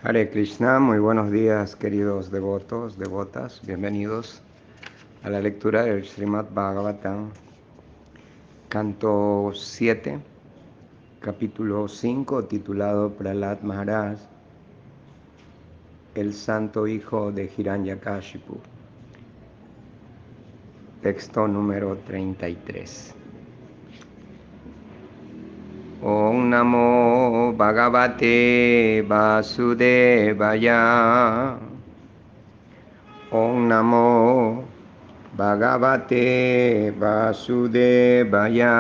Hare Krishna, muy buenos días queridos devotos, devotas, bienvenidos a la lectura del Srimad Bhagavatam, canto 7, capítulo 5, titulado Prahlad Maharaj, el santo hijo de Hiranyakashipu, texto número 33. Om Namo Bhagavate Vasudevaya. Om Namo Bhagavate Vasudevaya.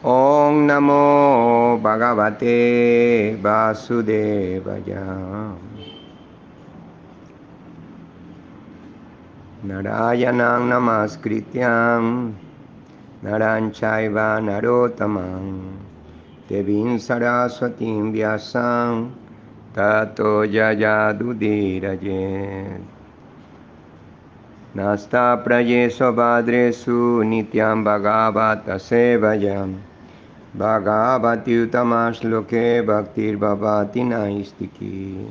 Om Namo Bhagavate Vasudevaya. Narayanam Namaskrityam Naran Chaiva Narottamam Devim Saraswatim Vyasam Tato Yayadudiraye. Nasta prayeso badresu nityam bhagavata sevayam bhagavati utamash loke bhaktir bhavati naistiki.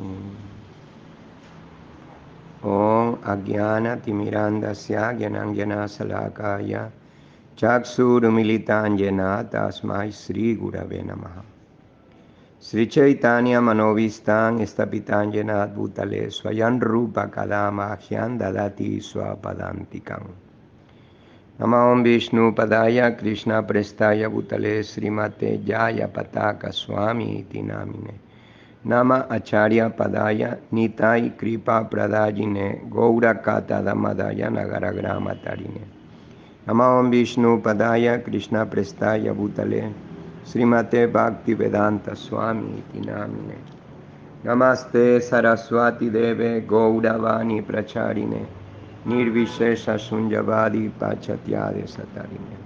Om agyana timirandasya gyanangyana salakaya chaksurumilitanjena tasmai Sri Gurave Namaha. Sri Chaitanya Manovistan Estapitanjena Bhutale Swayan Rupa Kadama Akhyan Dadati Swapadantikam. Namam Vishnu Padaya Krishna Prestaya Bhutale Srimate Jaya Pataka Swami Iti Namine. Nama Acharya Padaya Nitai Kripa Pradajine Gaura Kata Damadaya Nagaragrama Tarine. Namam Vishnu Padaya Krishna Prestaya Bhutale Srimate Bhakti Vedanta Swami Iti Namine. Namaste Saraswati Deve Gauravani Pracharine Nirvishesha Sunyavadi Pachatyade Satarine.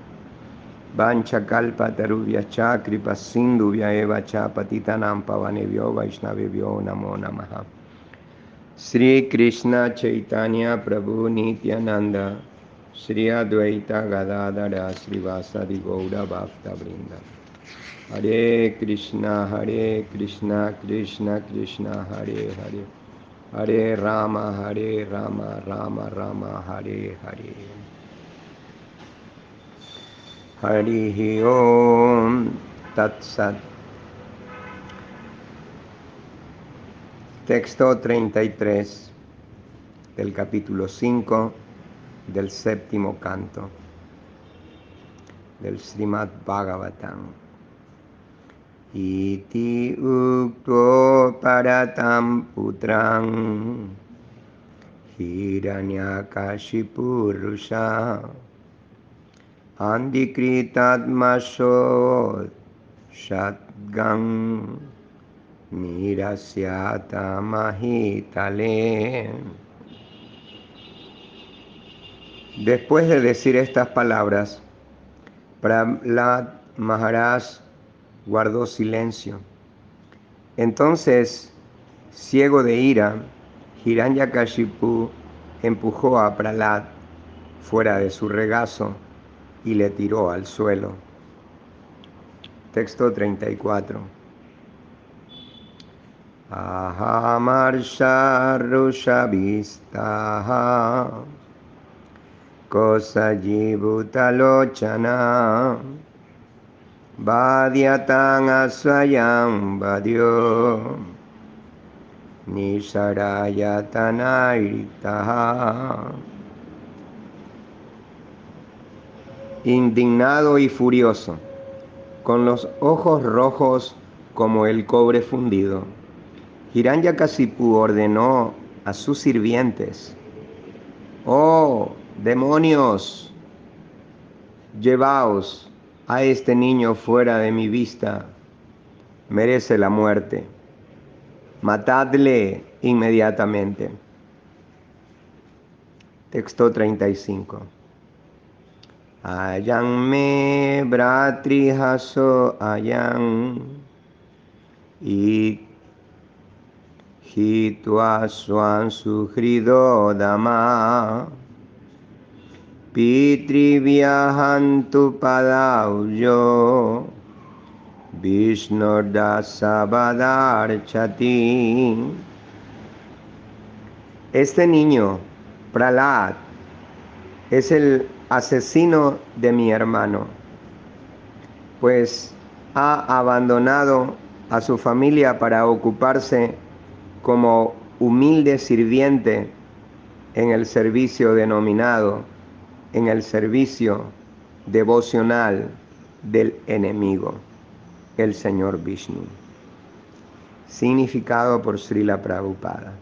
Vanchakalpa Tarubhyacha Kripa Sindhuvya Eva Cha Patitanam Pavanebhyo Vaishnavebhyo Namo Namaha. Sri Krishna Chaitanya Prabhu Nityananda Sri Advaita Gadadara Srivasadi Gaura Bhakta Vrinda. Hare Krishna, Krishna Krishna, Hare Hare, Hare Rama, Rama Rama, Hare Hare. Harihi Om Tat Sat. Texto 33 del capítulo 5 del séptimo canto del Srimad Bhagavatam. Iti ukto paratam putram Hiranyakashipurusha andikritatmasho shatgam nirasyata mahitale. Después de decir estas palabras, Prahlad Maharaj guardó silencio. Entonces, ciego de ira, Hiranyakashipu empujó a Prahlad fuera de su regazo y le tiró al suelo. Texto 34. Ahamarsha rushavistaha kosajibutalochana Vadyatang asvayam vadyo nisarayatanairitaha. Indignado y furioso, con los ojos rojos como el cobre fundido, Hiranyakashipu ordenó a sus sirvientes: ¡Oh, demonios! Llevaos a este niño fuera de mi vista, merece la muerte. Matadle inmediatamente. Texto 35. Ayam me bratrihaso ayam hitva swan suhrido dama pitrivyahantu padauyo Vishnurdasabadarchati. Este niño, Prahlad, es el asesino de mi hermano, pues ha abandonado a su familia para ocuparse como humilde sirviente en el servicio denominado, en el servicio devocional del enemigo, el Señor Vishnu. Significado por Srila Prabhupada.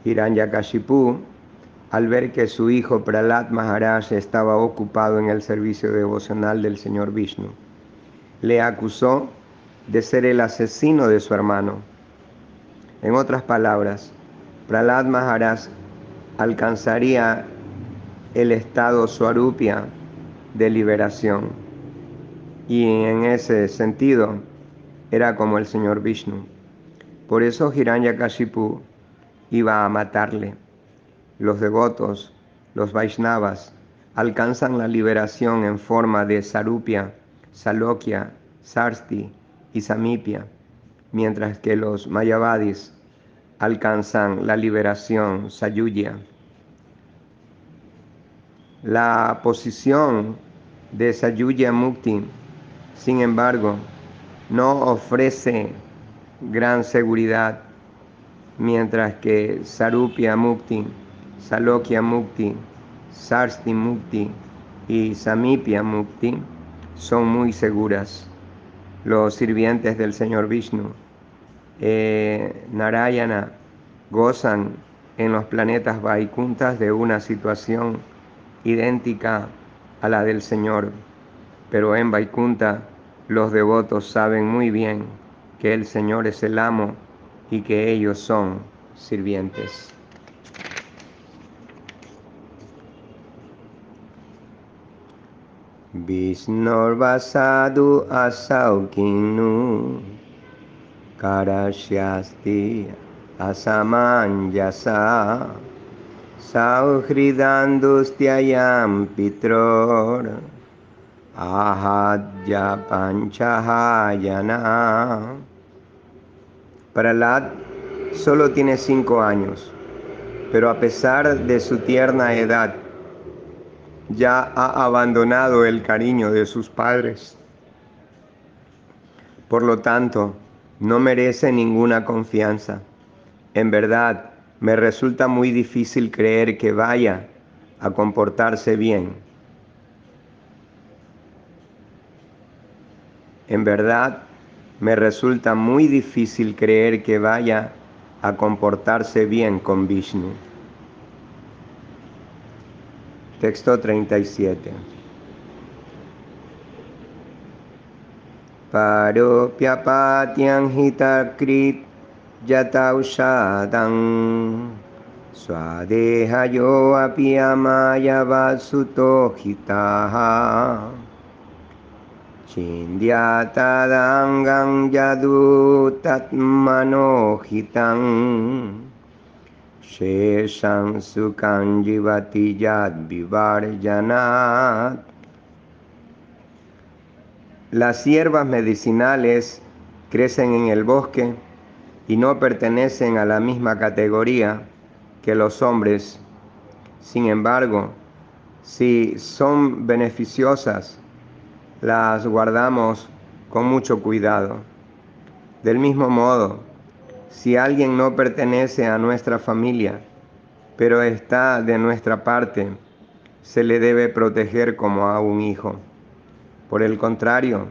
Hiranyakashipu, al ver que su hijo Prahlad Maharaj estaba ocupado en el servicio devocional del Señor Vishnu, le acusó de ser el asesino de su hermano. En otras palabras, Prahlad Maharaj alcanzaría el estado Swarupya de liberación, y en ese sentido era como el Señor Vishnu. Por eso Hiranyakashipu iba a matarle. Los devotos, los Vaishnavas, alcanzan la liberación en forma de Sarupya, Salokya, Sarsti y Samipya, mientras que los Mayavadis alcanzan la liberación Sayujya. La posición de Sayujya Mukti, sin embargo, no ofrece gran seguridad, mientras que Sarupya Mukti, Salokya Mukti, Sarsti Mukti y Samipya Mukti son muy seguras. Los sirvientes del Señor Vishnu, Narayana, gozan en los planetas Vaikunthas de una situación idéntica a la del Señor, pero en Vaikuntha los devotos saben muy bien que el Señor es el amo y que ellos son sirvientes. Vishnurvasadu asaukinu karashyasti asamanyasa sauhridandustyayam pitror ahadya panchahayana. Prahlad solo tiene 5 años, pero a pesar de su tierna edad, ya ha abandonado el cariño de sus padres. Por lo tanto, no merece ninguna confianza. En verdad, me resulta muy difícil creer que vaya a comportarse bien. En verdad, me resulta muy difícil creer que vaya a comportarse bien con Vishnu. Texto 37. Paropyapatyam hitakrit yataushadam swadehayo api amaya vasuto hitaha chindyatadangam yadu tatmano hitam shesham sukam jivati yad vivarjanat. Las hierbas medicinales crecen en el bosque y no pertenecen a la misma categoría que los hombres. Sin embargo, si son beneficiosas, las guardamos con mucho cuidado. Del mismo modo, si alguien no pertenece a nuestra familia, pero está de nuestra parte, se le debe proteger como a un hijo. Por el contrario,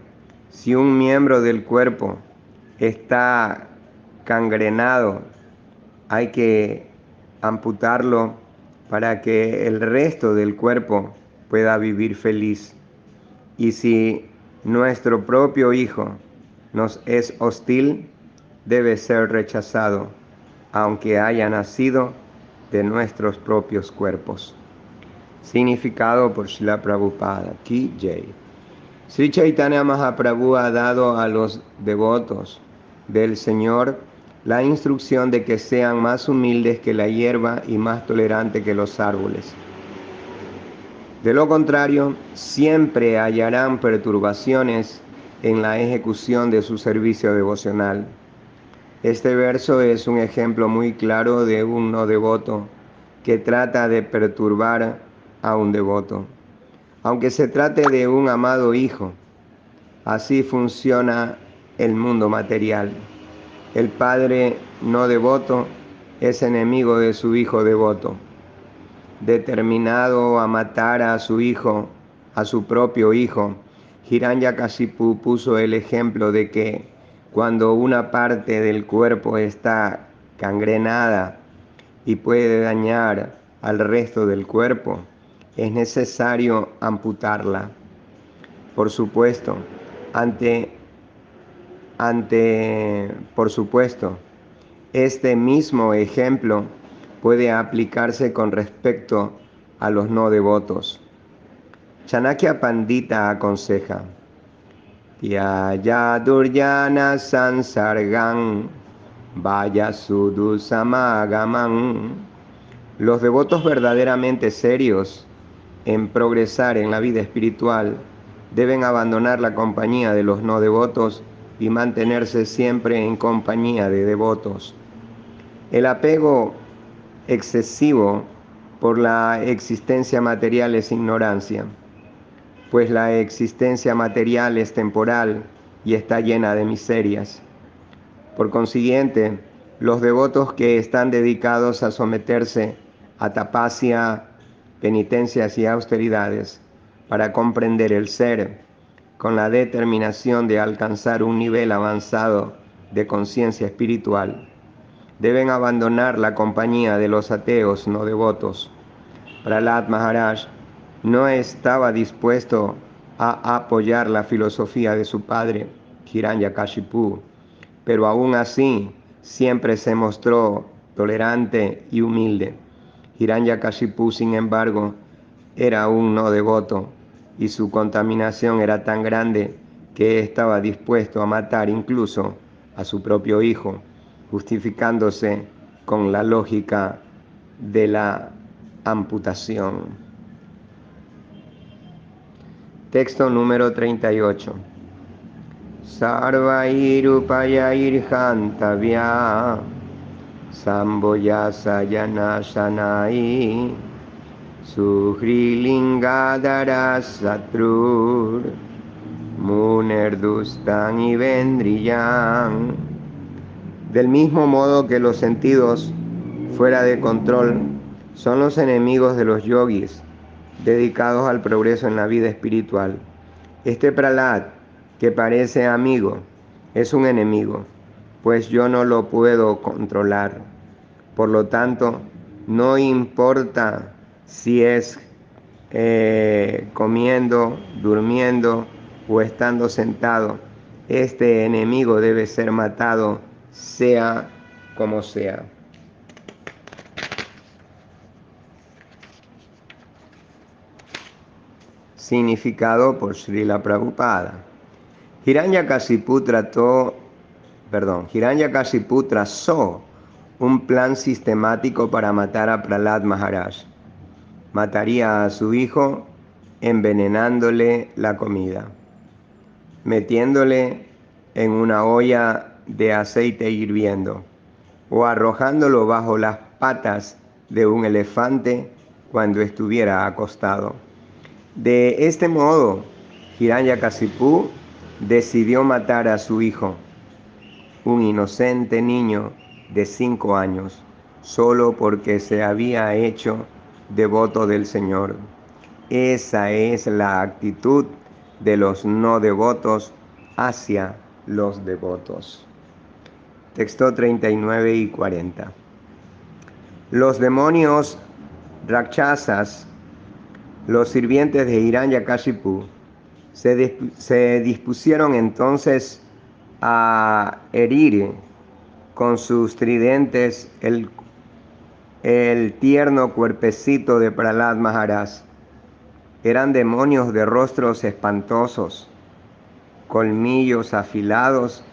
si un miembro del cuerpo está gangrenado, hay que amputarlo para que el resto del cuerpo pueda vivir feliz. Y si nuestro propio hijo nos es hostil, debe ser rechazado, aunque haya nacido de nuestros propios cuerpos. Significado por Srila Prabhupada. Ki Jai. Sri Chaitanya Mahaprabhu ha dado a los devotos del Señor la instrucción de que sean más humildes que la hierba y más tolerantes que los árboles. De lo contrario, siempre hallarán perturbaciones en la ejecución de su servicio devocional. Este verso es un ejemplo muy claro de un no devoto que trata de perturbar a un devoto. Aunque se trate de un amado hijo, así funciona el mundo material. El padre no devoto es enemigo de su hijo devoto. Determinado a matar a su hijo, a su propio hijo, Hiranyakashipu puso el ejemplo de que cuando una parte del cuerpo está gangrenada y puede dañar al resto del cuerpo, es necesario amputarla. Por supuesto, por supuesto, este mismo ejemplo puede aplicarse con respecto a los no devotos. Chanakya Pandita aconseja: Tyaya duryana sansargan vaya sudusamagamam. Los devotos verdaderamente serios en progresar en la vida espiritual deben abandonar la compañía de los no devotos y mantenerse siempre en compañía de devotos. El apego excesivo por la existencia material es ignorancia, pues la existencia material es temporal y está llena de miserias. Por consiguiente, los devotos que están dedicados a someterse a tapasya, penitencias y austeridades para comprender el ser, con la determinación de alcanzar un nivel avanzado de conciencia espiritual, deben abandonar la compañía de los ateos no devotos. Prahlad Maharaj no estaba dispuesto a apoyar la filosofía de su padre, Hiranyakashipu, pero aún así siempre se mostró tolerante y humilde. Hiranyakashipu, sin embargo, era un no devoto y su contaminación era tan grande que estaba dispuesto a matar incluso a su propio hijo, justificándose con la lógica de la amputación. Texto número 38. Sarvairupayirhantavya samboyasayanashanai Suhrilingadarasatrur Munerdustan y vendriyan. Del mismo modo que los sentidos fuera de control son los enemigos de los yogis dedicados al progreso en la vida espiritual, este Prahlad, que parece amigo, es un enemigo, pues yo no lo puedo controlar. Por lo tanto, no importa si es comiendo, durmiendo o estando sentado, este enemigo debe ser matado, sea como sea. Significado por Srila Prabhupada. Hiranyakashipu trazó un plan sistemático para matar a Prahlad Maharaj. Mataría a su hijo envenenándole la comida, metiéndole en una olla de aceite hirviendo o arrojándolo bajo las patas de un elefante cuando estuviera acostado. De este modo, Hiranyakashipu decidió matar a su hijo, un inocente niño de 5 años, solo porque se había hecho devoto del Señor. Esa es la actitud de los no devotos hacia los devotos. Texto 39 y 40. Los demonios rakshasas, los sirvientes de Hiranyakashipu, se dispusieron entonces a herir con sus tridentes el tierno cuerpecito de Prahlad Maharaj. Eran demonios de rostros espantosos, colmillos afilados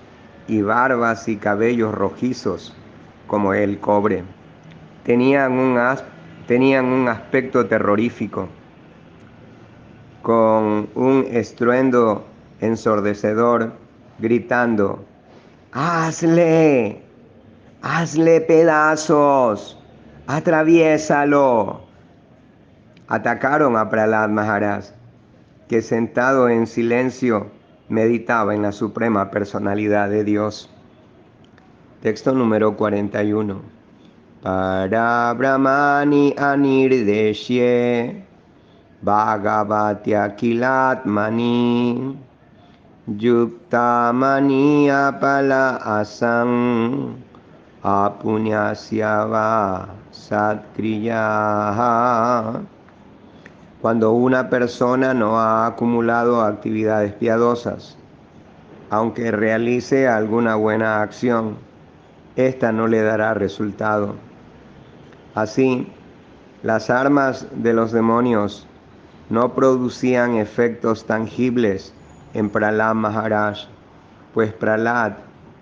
y barbas y cabellos rojizos como el cobre. Tenían un aspecto terrorífico, con un estruendo ensordecedor, gritando: ¡hazle! ¡Hazle pedazos! ¡Atraviésalo! Atacaron a Prahlad Maharaj, que sentado en silencio meditaba en la suprema personalidad de Dios. Texto número 41. Para Brahmani anirdeshye Bhagavatya kilatmani Yuktamani apala asam apunyasya va satkriyaha. Cuando una persona no ha acumulado actividades piadosas, aunque realice alguna buena acción, esta no le dará resultado. Así, las armas de los demonios no producían efectos tangibles en Prahlad Maharaj, pues Prahlad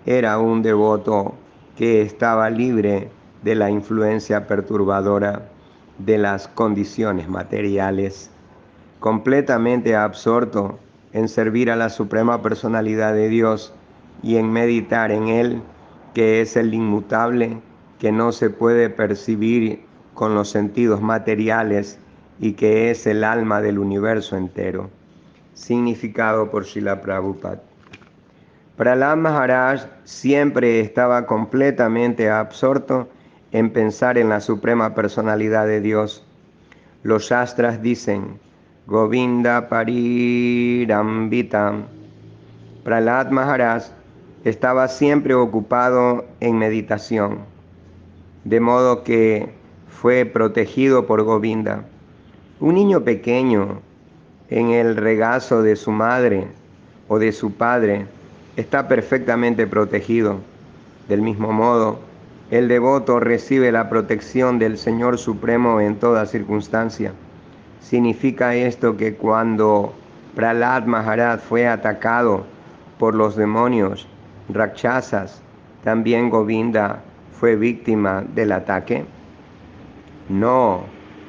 era un devoto que estaba libre de la influencia perturbadora de las condiciones materiales, completamente absorto en servir a la Suprema Personalidad de Dios y en meditar en Él, que es el inmutable, que no se puede percibir con los sentidos materiales y que es el alma del universo entero. Significado por Srila Prabhupada. Prahlad Maharaj siempre estaba completamente absorto en pensar en la Suprema Personalidad de Dios. Los Shastras dicen: Govinda Parirambita. Prahlad Maharaj estaba siempre ocupado en meditación, de modo que fue protegido por Govinda. Un niño pequeño en el regazo de su madre o de su padre está perfectamente protegido. Del mismo modo, el devoto recibe la protección del Señor Supremo en toda circunstancia. Significa esto que cuando Prahlad Maharaj fue atacado por los demonios Rakshasas, ¿también Govinda fue víctima del ataque? No,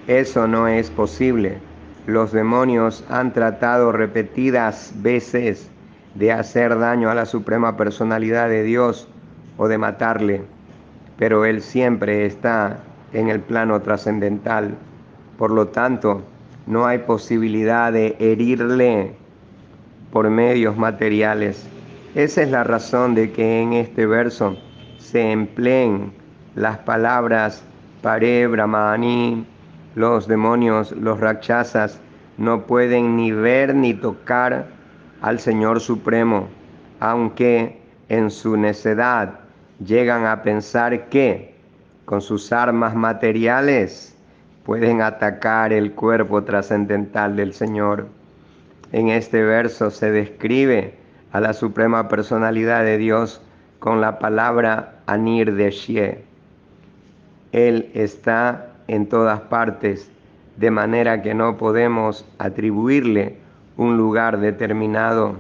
eso no es posible. Los demonios han tratado repetidas veces de hacer daño a la Suprema Personalidad de Dios o de matarle, pero Él siempre está en el plano trascendental. Por lo tanto, no hay posibilidad de herirle por medios materiales. Esa es la razón de que en este verso se empleen las palabras Pare Brahmani. Los demonios, los Rakshasas, no pueden ni ver ni tocar al Señor Supremo, aunque en su necedad llegan a pensar que con sus armas materiales pueden atacar el cuerpo trascendental del Señor. En este verso se describe a la Suprema Personalidad de Dios con la palabra Anirdeshye. Él está en todas partes, de manera que no podemos atribuirle un lugar determinado.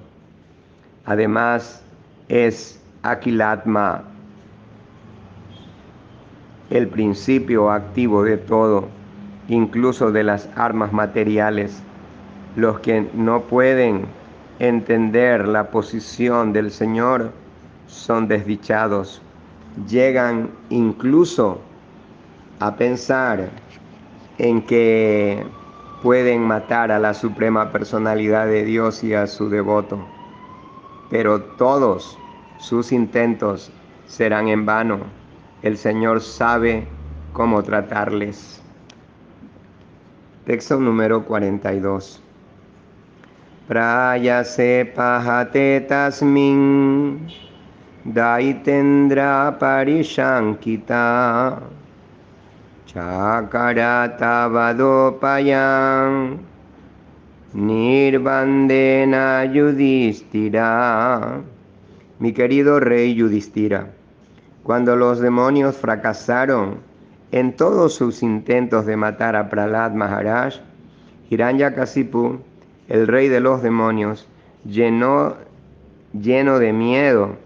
Además, es Akilatma, el principio activo de todo, incluso de las armas materiales. Los que no pueden entender la posición del Señor son desdichados. Llegan incluso a pensar en que pueden matar a la Suprema Personalidad de Dios y a su devoto, pero todos sus intentos serán en vano. El Señor sabe cómo tratarles. Texto número 42. Prayase pahate tasmin daitendra parishankita chakarata vadopayam nirbandena Yudhishthira. Mi querido rey Yudhishthira, cuando los demonios fracasaron en todos sus intentos de matar a Prahlad Maharaj, Hiranyakasipu, el rey de los demonios, lleno de miedo,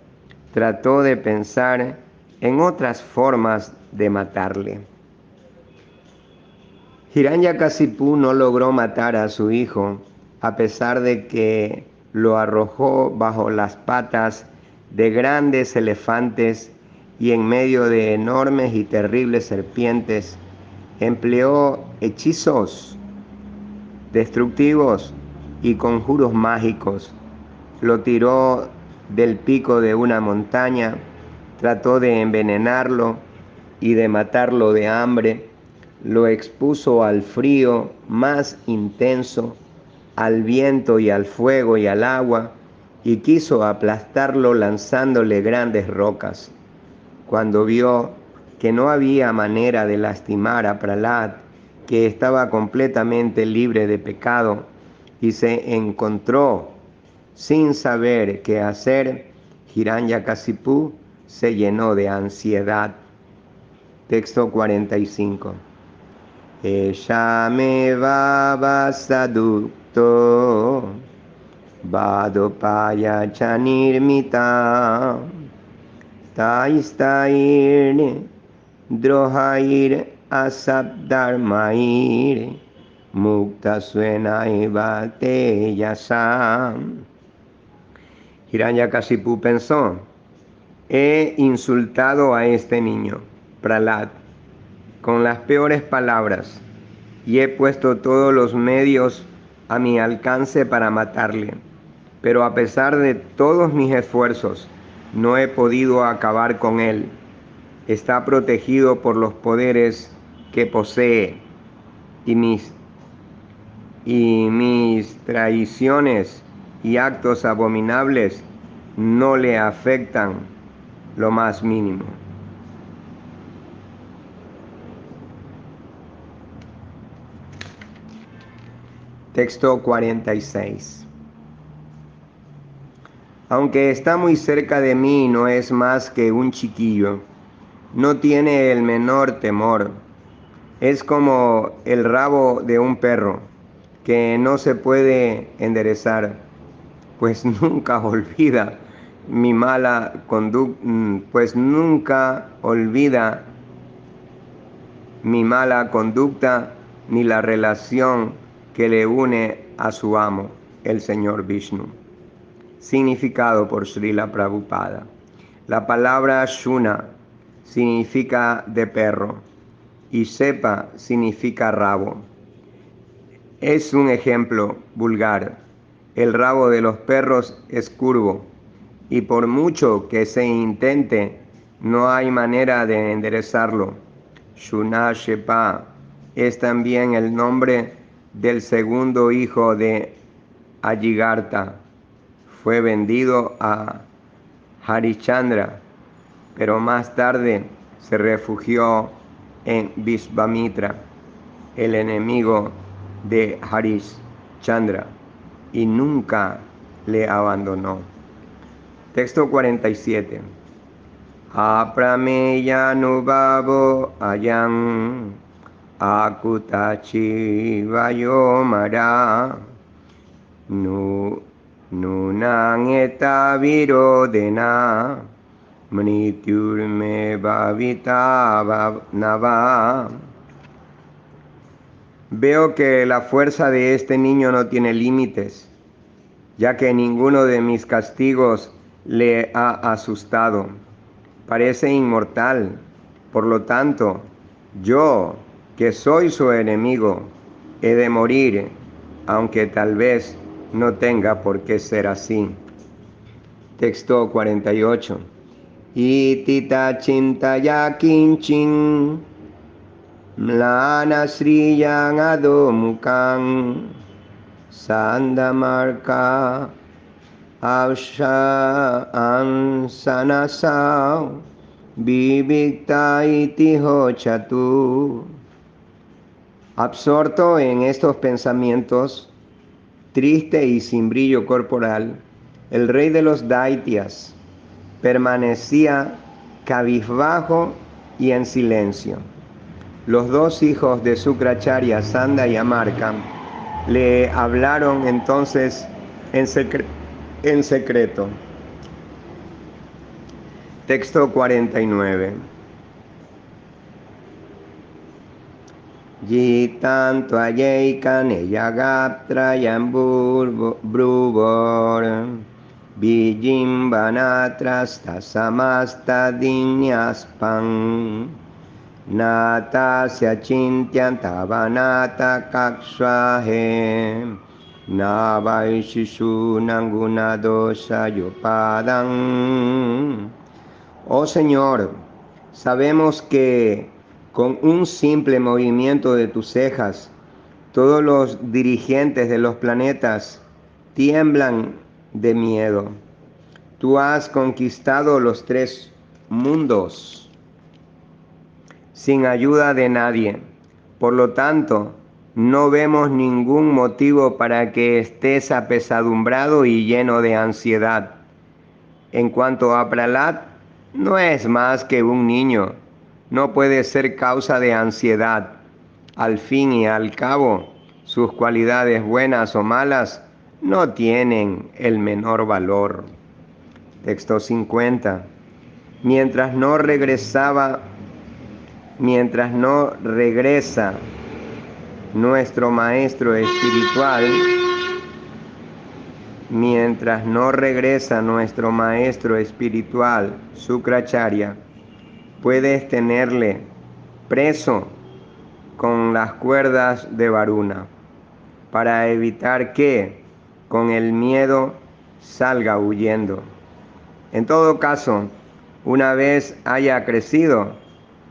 trató de pensar en otras formas de matarle. Hiranyakasipu no logró matar a su hijo, a pesar de que lo arrojó bajo las patas de grandes elefantes y en medio de enormes y terribles serpientes. Empleó hechizos destructivos y conjuros mágicos. Lo tiró del pico de una montaña, trató de envenenarlo y de matarlo de hambre. Lo expuso al frío más intenso, al viento y al fuego y al agua, y quiso aplastarlo lanzándole grandes rocas. Cuando vio que no había manera de lastimar a Prahlad, que estaba completamente libre de pecado, y se encontró sin saber qué hacer, Hiranyakasipu se llenó de ansiedad. Texto 45. Eshame sadukto vadopaya chanirmita taistair drohair asabdharmair mukta suena te yasam. Hiranyakasipu pensó: he insultado a este niño, Prahlad, con las peores palabras, y he puesto todos los medios a mi alcance para matarle. Pero a pesar de todos mis esfuerzos, no he podido acabar con él. Está protegido por los poderes que posee, y mis traiciones y actos abominables no le afectan lo más mínimo. Texto 46. Aunque está muy cerca de mí, no es más que un chiquillo. No tiene el menor temor. Es como el rabo de un perro, que no se puede enderezar, pues nunca olvida mi mala conducta, ni la relación que le une a su amo, el Señor Vishnu. Significado por Srila Prabhupada. La palabra Shuna significa de perro y Sepa significa rabo. Es un ejemplo vulgar. El rabo de los perros es curvo y por mucho que se intente, no hay manera de enderezarlo. Shuna Shepa es también el nombre del segundo hijo de Ajigartha. Fue vendido a Harishchandra, pero más tarde se refugió en Vishvamitra, el enemigo de Harishchandra, y nunca le abandonó. Texto 47. Aprameyanubhavo ayam akutachi vayomara Nunang eta virodena mrityurme bhavita nava. Veo que la fuerza de este niño no tiene límites, ya que ninguno de mis castigos le ha asustado. Parece inmortal. Por lo tanto, yo, que soy su enemigo, he de morir, aunque tal vez no tenga por qué ser así. Texto 48. Itita chintaya kinchin mlana sriyan adomukan sandamarka avsha ansanasau vivikta iti hochatu. Absorto en estos pensamientos, triste y sin brillo corporal, el rey de los Daityas permanecía cabizbajo y en silencio. Los dos hijos de Sukracharya, Sanda y Amarka, le hablaron entonces en secreto. Texto 49. Jitan Tvayaikan Eyagaptrayam Bruvor Vijimbanatra Samasta Dinyaspan Natasya Chintyan Tavanata Kaksvahe Navaishishu Nangunadosa Yopadan. Oh Señor, sabemos que con un simple movimiento de tus cejas, todos los dirigentes de los planetas tiemblan de miedo. Tú has conquistado los 3 mundos sin ayuda de nadie. Por lo tanto, no vemos ningún motivo para que estés apesadumbrado y lleno de ansiedad. En cuanto a Prahlad, no es más que un niño. No puede ser causa de ansiedad. Al fin y al cabo, sus cualidades buenas o malas no tienen el menor valor. Texto 50. Mientras no regresa nuestro maestro espiritual, Sukracharya, puedes tenerle preso con las cuerdas de Varuna, para evitar que con el miedo salga huyendo. En todo caso, una vez haya crecido,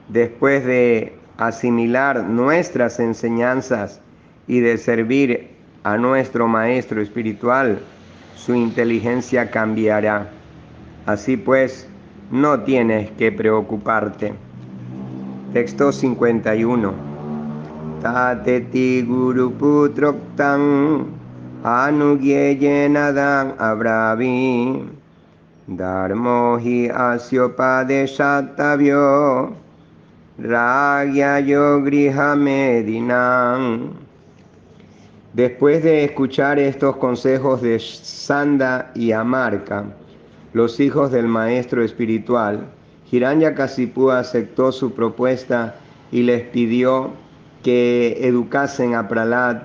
después de asimilar nuestras enseñanzas y de servir a nuestro maestro espiritual, su inteligencia cambiará. Así pues, no tienes que preocuparte. Texto 51. Tateti Guru Putroktam Anugyeyenadam Abravi Dharmohi Asyopadeshatavyo Ragyayo Grihamedinam. Después de escuchar estos consejos de Sanda y Amarka, los hijos del maestro espiritual, Hiranyakasipu aceptó su propuesta y les pidió que educasen a Prahlad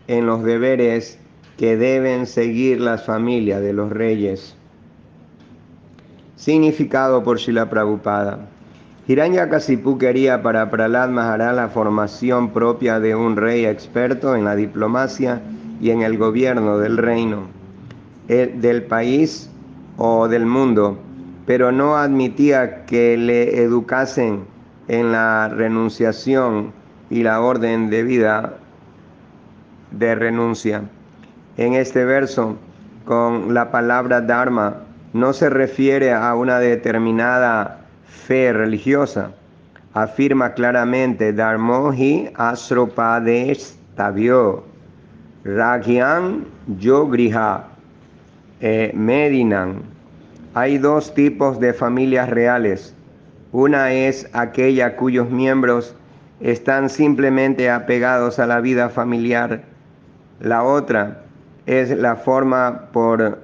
en los deberes que deben seguir las familias de los reyes. Significado por Srila Prabhupada. Hiranyakasipu quería para Prahlad Maharaj la formación propia de un rey experto en la diplomacia y en el gobierno del reino, del país o del mundo, pero no admitía que le educasen en la renunciación y la orden de vida de renuncia. En este verso, con la palabra Dharma, no se refiere a una determinada fe religiosa. Afirma claramente Dharmohi Asropadestavyo Ragyam Yogriha Medinan. Hay 2 tipos de familias reales. Una es aquella cuyos miembros están simplemente apegados a la vida familiar. La otra es la forma por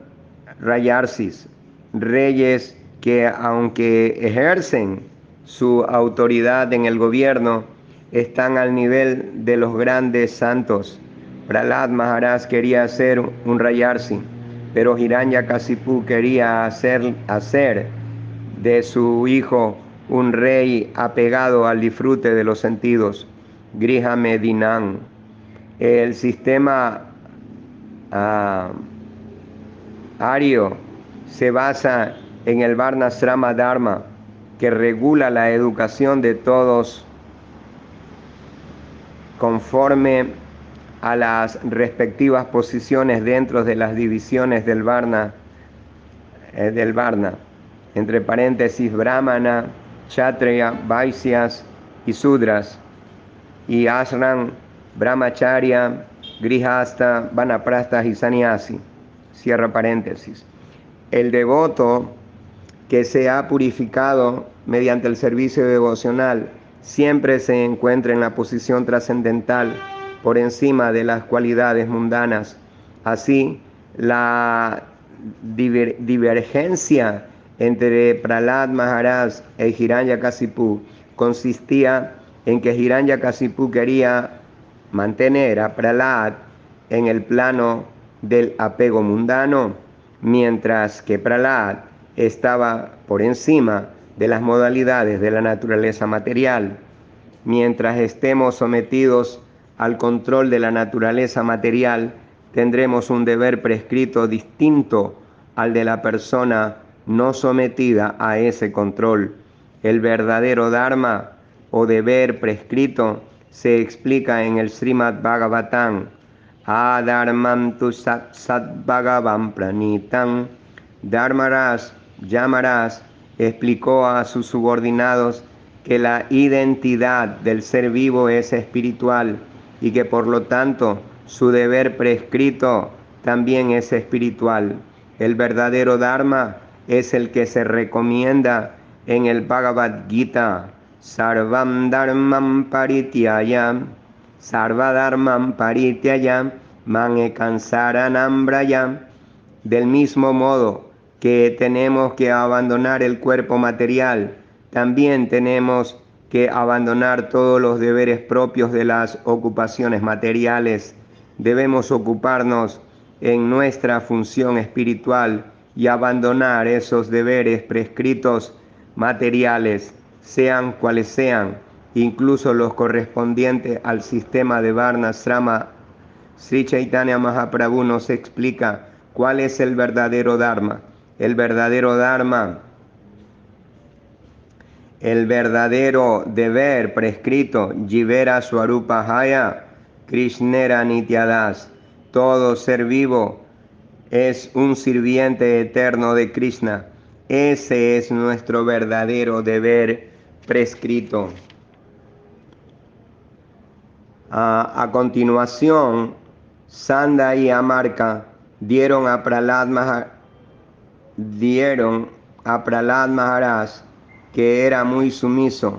Rayarsis, reyes que aunque ejercen su autoridad en el gobierno, están al nivel de los grandes santos. Prahlad Maharaj quería ser un Rayarsi, pero Hiranyakasipu quería hacer de su hijo un rey apegado al disfrute de los sentidos. Griha Medinam. El sistema Aryo se basa en el Varnasrama Dharma, que regula la educación de todos conforme a las respectivas posiciones dentro de las divisiones del Varna, entre paréntesis Brahmana, Kshatriya, Vaisyas y Sudras, y Ashram, Brahmacharya, Grihasta, Vanaprastha y Sannyasi. Cierra paréntesis. El devoto que se ha purificado mediante el servicio devocional siempre se encuentra en la posición trascendental por encima de las cualidades mundanas. Así, la divergencia entre Prahlad Maharaj e Hiranyakasipu consistía en que Hiranyakasipu quería mantener a Prahlad en el plano del apego mundano, mientras que Prahlad estaba por encima de las modalidades de la naturaleza material. Mientras estemos sometidos al control de la naturaleza material, tendremos un deber prescrito distinto al de la persona no sometida a ese control. El verdadero Dharma o deber prescrito se explica en el Srimad Bhagavatam. Adharmam tu sat bhagavam pranitam. Dharmaraj Yamaraj explicó a sus subordinados que la identidad del ser vivo es espiritual y que por lo tanto su deber prescrito también es espiritual. El verdadero Dharma es el que se recomienda en el Bhagavad Gita. Sarvam Dharmam Parityaya, Sarva Dharmam Parityaya, Man Ekam Saranam Braya. Del mismo modo que tenemos que abandonar el cuerpo material, también tenemos que abandonar todos los deberes propios de las ocupaciones materiales. Debemos ocuparnos en nuestra función espiritual y abandonar esos deberes prescritos materiales, sean cuales sean, incluso los correspondientes al sistema de Varnasrama. Sri Chaitanya Mahaprabhu nos explica cuál es el verdadero Dharma. El verdadero Dharma, el verdadero deber prescrito, Jivera Swarupahaya, Krishnera Nityadas. Todo ser vivo es un sirviente eterno de Krishna. Ese es nuestro verdadero deber prescrito. A continuación, Sanda y Amarka dieron a Prahlad Maharaj, que era muy sumiso.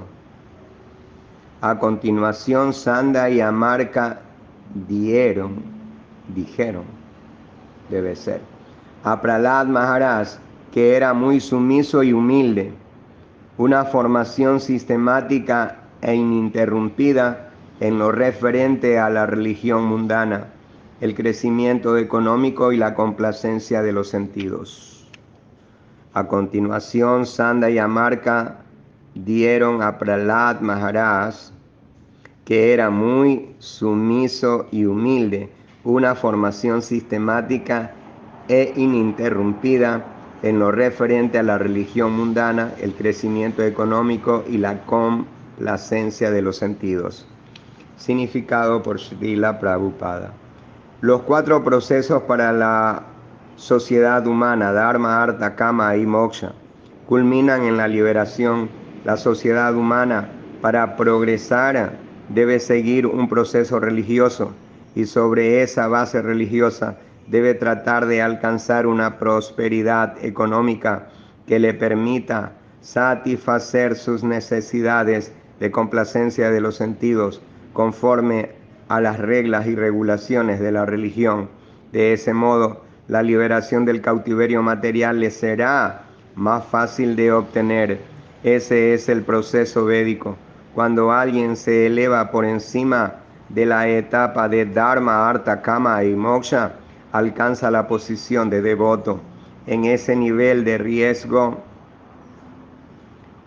A continuación, Sanda y Amarka dijeron, debe ser, a Prahlad Maharaj, que era muy sumiso y humilde, una formación sistemática e ininterrumpida en lo referente a la religión mundana, el crecimiento económico y la complacencia de los sentidos. A continuación, Sanda y Amarka dieron a Prahlad Maharaj, que era muy sumiso y humilde, una formación sistemática e ininterrumpida en lo referente a la religión mundana, el crecimiento económico y la complacencia de los sentidos. Significado por Srila Prabhupada. Los 4 procesos para la sociedad humana, Dharma, Artha, Kama y Moksha, culminan en la liberación. La sociedad humana, para progresar, debe seguir un proceso religioso y sobre esa base religiosa debe tratar de alcanzar una prosperidad económica que le permita satisfacer sus necesidades de complacencia de los sentidos conforme a las reglas y regulaciones de la religión. De ese modo, la liberación del cautiverio material le será más fácil de obtener. Ese es el proceso védico. Cuando alguien se eleva por encima de la etapa de Dharma, Artha, Kama y Moksha, alcanza la posición de devoto. En ese nivel de riesgo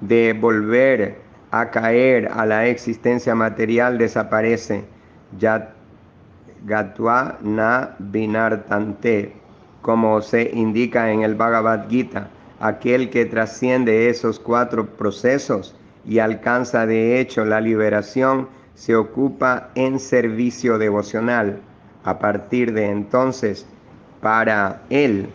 de volver a caer a la existencia material desaparece. Gatva na vinartante, como se indica en el Bhagavad Gita. Aquel que trasciende esos 4 procesos y alcanza de hecho la liberación se ocupa en servicio devocional. A partir de entonces, para él,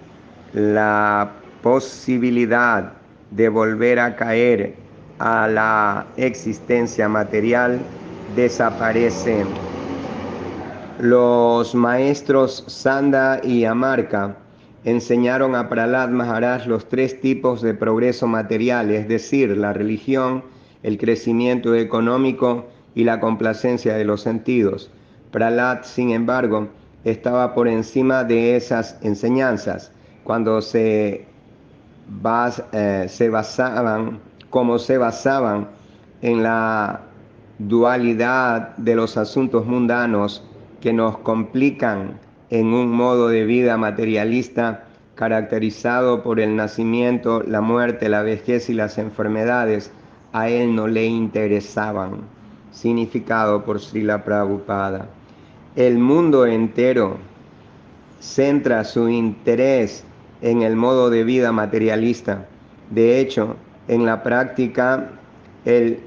la posibilidad de volver a caer a la existencia material desaparece. Los maestros Sanda y Amarka enseñaron a Prahlad Maharaj los 3 tipos de progreso material, es decir, la religión, el crecimiento económico y la complacencia de los sentidos. Prahlad, sin embargo, estaba por encima de esas enseñanzas cuando se basaban en la dualidad de los asuntos mundanos que nos complican en un modo de vida materialista caracterizado por el nacimiento, la muerte, la vejez y las enfermedades, a él no le interesaban. Significado por Srila Prabhupada. El mundo entero centra su interés en el modo de vida materialista. De hecho, en la práctica, el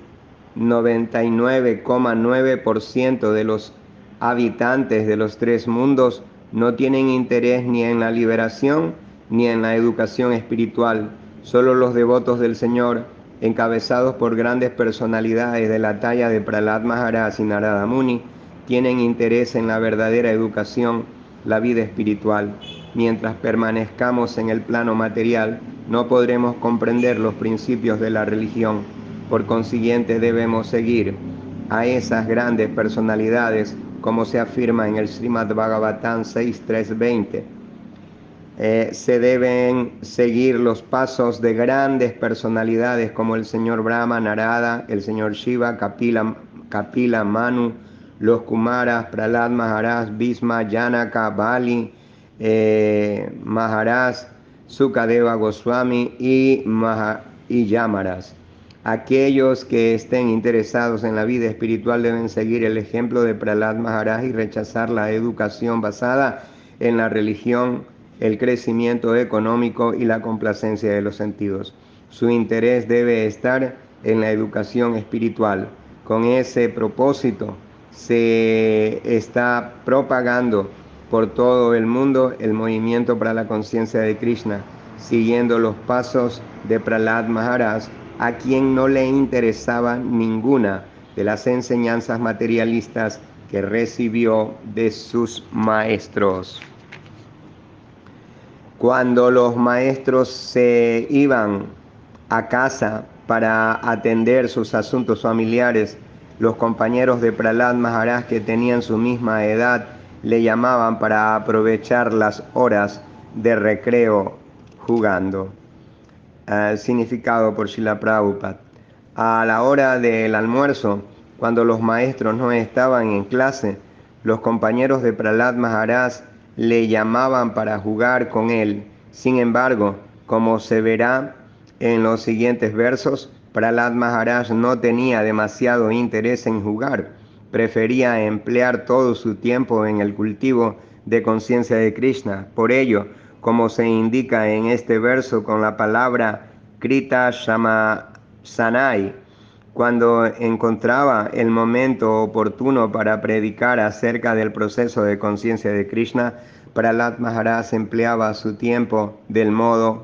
99,9% de los habitantes de los tres mundos no tienen interés ni en la liberación ni en la educación espiritual. Solo los devotos del Señor, encabezados por grandes personalidades de la talla de Prahlad Maharaj y Narada Muni, tienen interés en la verdadera educación, la vida espiritual. Mientras permanezcamos en el plano material, no podremos comprender los principios de la religión. Por consiguiente, debemos seguir a esas grandes personalidades, como se afirma en el Srimad Bhagavatam 6.3.20. Se deben seguir los pasos de grandes personalidades como el señor Brahma, Narada, el señor Shiva, Kapila, Manu, los Kumaras, Prahlad Maharaj, Bhisma, Janaka, Bali, Maharaj, Sukadeva Goswami y Yamaras. Aquellos que estén interesados en la vida espiritual deben seguir el ejemplo de Prahlad Maharaj y rechazar la educación basada en la religión, el crecimiento económico y la complacencia de los sentidos. Su interés debe estar en la educación espiritual. Con ese propósito se está propagando por todo el mundo el movimiento para la conciencia de Krishna, siguiendo los pasos de Prahlad Maharaj, a quien no le interesaba ninguna de las enseñanzas materialistas que recibió de sus maestros. Cuando los maestros se iban a casa para atender sus asuntos familiares, los compañeros de Prahlad Maharaj que tenían su misma edad le llamaban para aprovechar las horas de recreo jugando. Significado por Srila Prabhupada. A la hora del almuerzo, cuando los maestros no estaban en clase, los compañeros de Prahlad Maharaj le llamaban para jugar con él. Sin embargo, como se verá en los siguientes versos, Prahlad Maharaj no tenía demasiado interés en jugar. Prefería emplear todo su tiempo en el cultivo de conciencia de Krishna. Por ello, como se indica en este verso con la palabra Krita Shamasanai, cuando encontraba el momento oportuno para predicar acerca del proceso de conciencia de Krishna, Prahlad Maharaj empleaba su tiempo del modo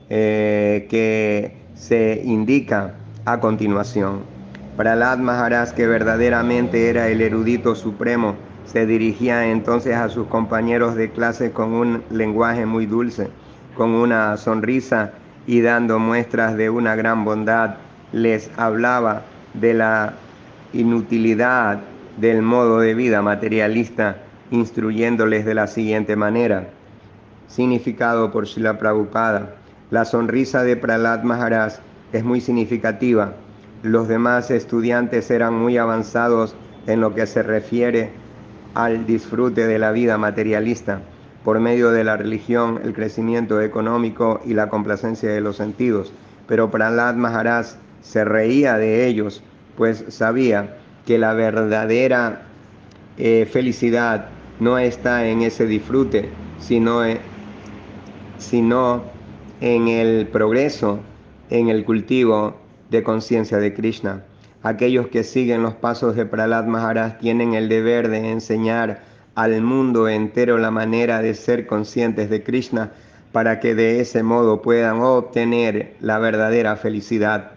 que se indica a continuación. Prahlad Maharaj, que verdaderamente era el erudito supremo, se dirigía entonces a sus compañeros de clase con un lenguaje muy dulce, con una sonrisa y dando muestras de una gran bondad. Les hablaba de la inutilidad del modo de vida materialista, instruyéndoles de la siguiente manera. Significado por Srila Prabhupada. La sonrisa de Prahlad Maharaj es muy significativa. Los demás estudiantes eran muy avanzados en lo que se refiere al disfrute de la vida materialista por medio de la religión, el crecimiento económico y la complacencia de los sentidos. Pero Prahlad Maharaj se reía de ellos, pues sabía que la verdadera felicidad no está en ese disfrute, sino en el progreso, en el cultivo de conciencia de Krishna. Aquellos que siguen los pasos de Prahlad Maharaj tienen el deber de enseñar al mundo entero la manera de ser conscientes de Krishna para que de ese modo puedan obtener la verdadera felicidad.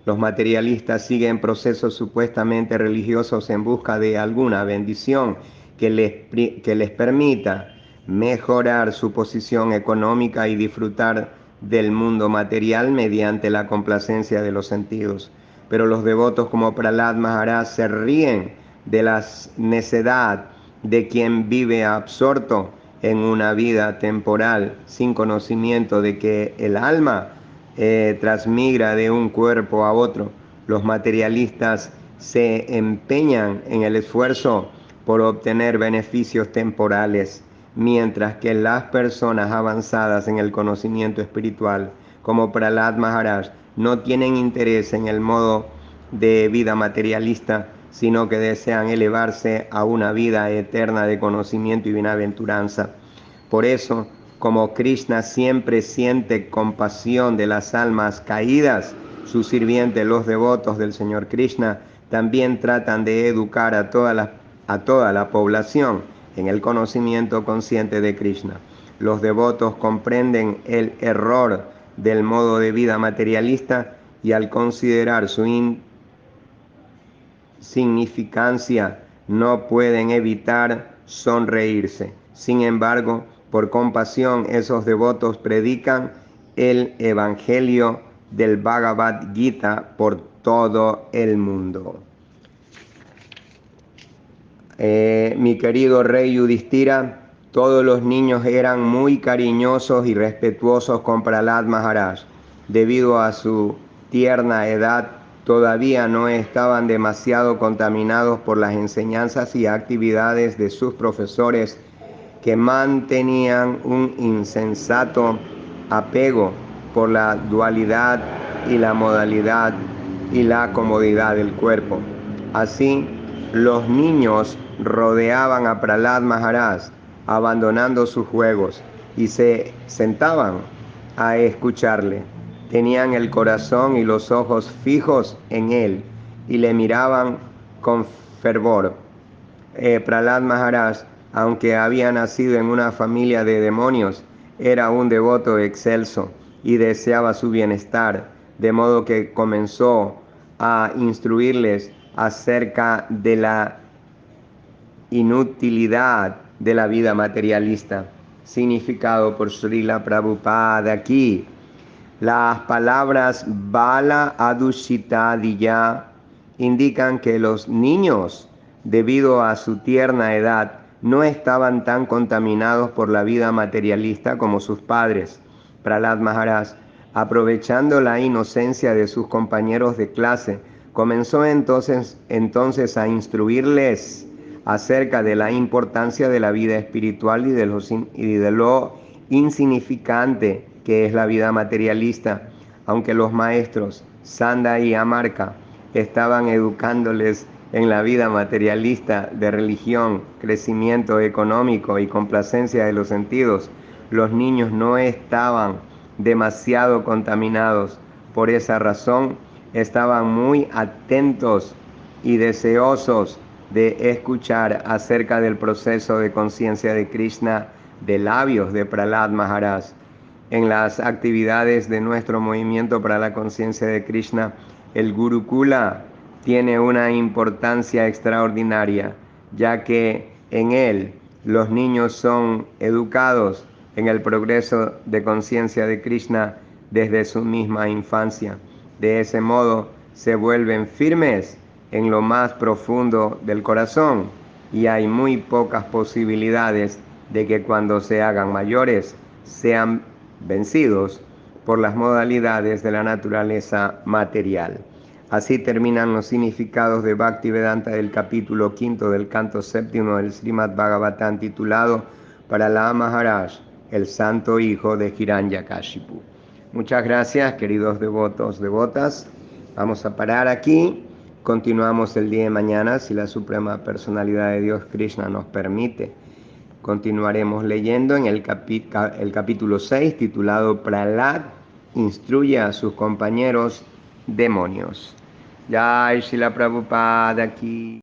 Los materialistas siguen procesos supuestamente religiosos en busca de alguna bendición que les permita mejorar su posición económica y disfrutar del mundo material mediante la complacencia de los sentidos. Pero los devotos como Prahlad Maharaj se ríen de la necedad de quien vive absorto en una vida temporal sin conocimiento de que el alma transmigra de un cuerpo a otro. Los materialistas se empeñan en el esfuerzo por obtener beneficios temporales, mientras que las personas avanzadas en el conocimiento espiritual, como Prahlad Maharaj, no tienen interés en el modo de vida materialista, sino que desean elevarse a una vida eterna de conocimiento y bienaventuranza. Por eso, como Krishna siempre siente compasión de las almas caídas, sus sirvientes, los devotos del Señor Krishna, también tratan de educar a toda la población en el conocimiento consciente de Krishna. Los devotos comprenden el error del modo de vida materialista y al considerar su insignificancia no pueden evitar sonreírse. Sin embargo, por compasión, esos devotos predican el Evangelio del Bhagavad Gita por todo el mundo. Mi querido rey Yudhishthira, todos los niños eran muy cariñosos y respetuosos con Prahlad Maharaj. Debido a su tierna edad, todavía no estaban demasiado contaminados por las enseñanzas y actividades de sus profesores, que mantenían un insensato apego por la dualidad y la modalidad y la comodidad del cuerpo. Así, los niños rodeaban a Prahlad Maharaj, abandonando sus juegos, y se sentaban a escucharle. Tenían el corazón y los ojos fijos en él y le miraban con fervor. Prahlad Maharaj, aunque había nacido en una familia de demonios, era un devoto excelso y deseaba su bienestar, de modo que comenzó a instruirles acerca de la inutilidad de la vida materialista. Significado por Srila Prabhupada aquí. Las palabras Bala Adushita Diya indican que los niños, debido a su tierna edad, no estaban tan contaminados por la vida materialista como sus padres. Prahlad Maharaj, aprovechando la inocencia de sus compañeros de clase, comenzó entonces a instruirles acerca de la importancia de la vida espiritual y de lo insignificante que es la vida materialista. Aunque los maestros Sanda y Amarka estaban educándoles en la vida materialista de religión, crecimiento económico y complacencia de los sentidos, los niños no estaban demasiado contaminados. Por esa razón, estaban muy atentos y deseosos de escuchar acerca del proceso de conciencia de Krishna de labios de Prahlad Maharaj. En las actividades de nuestro movimiento para la conciencia de Krishna, el Gurukula tiene una importancia extraordinaria, ya que en él los niños son educados en el progreso de conciencia de Krishna desde su misma infancia. De ese modo se vuelven firmes en lo más profundo del corazón y hay muy pocas posibilidades de que cuando se hagan mayores sean vencidos por las modalidades de la naturaleza material. Así terminan los significados de Bhaktivedanta del capítulo 5 del canto 7 del Srimad Bhagavatam, titulado Prahlad Maharaj, el santo hijo de Hiranyakashipu. Muchas gracias, queridos devotos, devotas. Vamos a parar aquí. Continuamos el día de mañana, si la Suprema Personalidad de Dios Krishna nos permite. Continuaremos leyendo en el capítulo 6, titulado Prahlad instruye a sus compañeros demonios. Jai Srila Prabhupada aquí.